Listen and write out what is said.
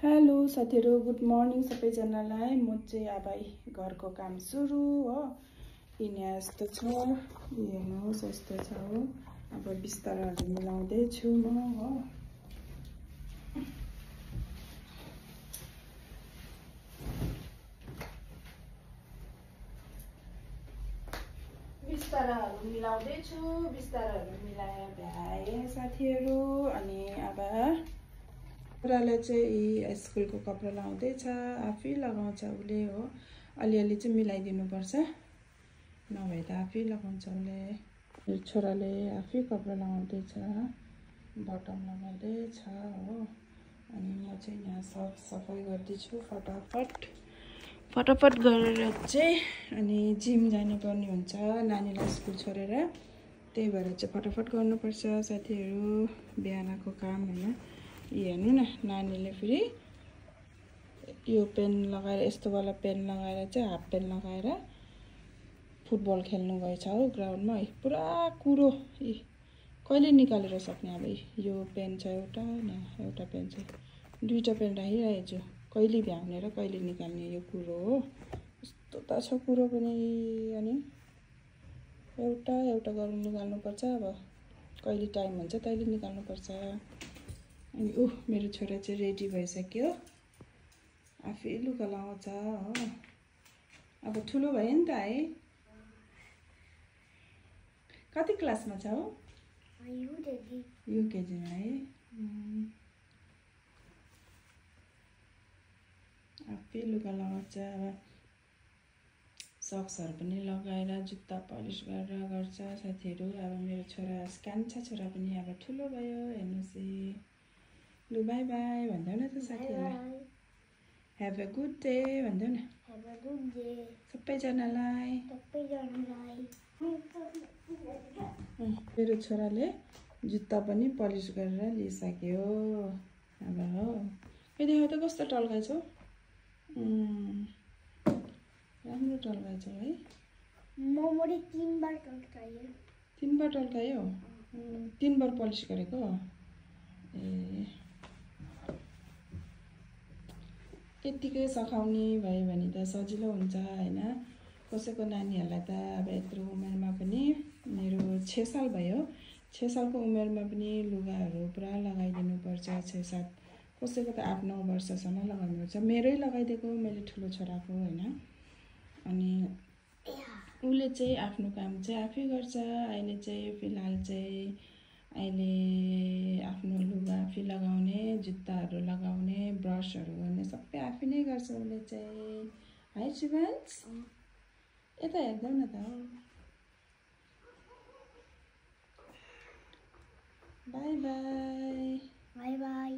Hello साथीहरु, good morning सबैजनालाई। म चाहिँ अब घरको काम सुरु हो। यहाँ यस्तो छ, हेर्नुहोस् यस्तो छ हो। अब बिस्ताराहरु मिलाउँदै छु म हो। बिस्ताराहरु मिलाउँदै छु, बिस्ताराहरु मिलाएर भ्याए साथीहरु। अनि अब छोराले चाहिँ स्कुलको कपडा लाउँदैछ, आफै लगाउँछ उले हो। अलिअलि चाहिँ मिलाइदिनु पर्छ, नभए त आफै लगाउँछ उले। छोराले आफै कपडा लगाउँदैछ, बटम लगाउँदैछ हो। अनि म चाहिँ यहाँ सफाई गर्दैछु फटाफट गरेर चाहिँ। अनि जिम जानुपर्ने हुन्छ नानीलाई स्कुल छोडेर, त्यही भएर चाहिँ फटाफट गर्नुपर्छ साथीहरु। बिहानको काम हैन। हेर्नु न, नानीले फेरि यो पेन लगाएर, यस्तो वाला पेन लगाएर चाहिँ हाफ पेन लगाएर फुटबल खेल्नु गएछ हो ग्राउन्डमा। पुरा कुरो कहिले निकालेर सक्ने। अब यो पेन छ एउटा, एउटा पेन छ, दुईटा पेन राखिरहेको छु। कहिले भ्याउने र कहिले निकाल्ने यो कुरो हो। यस्तो त छ कुरो पनि। अनि एउटा गरेर निकाल्नुपर्छ। अब कहिले टाइम हुन्छ तैले निकाल्नुपर्छ। अनि मेरो छोरा चाहिँ रेडी भइसक्यो, आफै लुगा लगाउँछ हो। अब ठुलो भयो नि त है। कति क्लासमा छ हो? युकेजीमा है। आफै लुगा लगाउँछ। अब सक्सहरु पनि लगाएर, जुत्ता पलिस गरेर गर्छ साथीहरु। अब मेरो छोरा कान्छा छोरा पनि अब ठुलो भयो, हेर्नुस्। लु बाई बाई भन्दै न त साथीहरुलाई। Have a good day भन्दै न। Have a good day सबैजनालाई। मेरो छोराले जुत्ता पनि पलिस गरेर लिइसक्यो अब हो। देखाउ त कस्तो टल्काइछौ। राम्रो टल्काइछौ है। मोमोले 3 बार टल्कायो। 3 बार टल्कायो? 3 बार पलिस गरेको? ए, यतिकै सखाउने भयो भने त सजिलो हुन्छ हैन। कसैको नानीहरुलाई त अब यत्रो उमेरमा पनि, मेरो 6 साल भयो, 6 सालको उमेरमा पनि लुगाहरु पुरा लगाइदिनु पर्छ। 6-7, कसैको त 8-9 वर्षसम्म लगाउनु पर्छ। मेरै लगाइदिएको मैले ठुलो छोराको हैन। अनि उले चाहिँ आफ्नो काम चाहिँ आफै गर्छ। अहिले चाहिँ फिलहाल चाहिँ आफ्नो लुगा आफै लगाउने, जुत्ताहरु लगाउने, ब्रशहरु गर्ने सबै आफै नै गर्छ उले चाहिँ। है शिवांश, यता हेर्दै न त। By by. By by.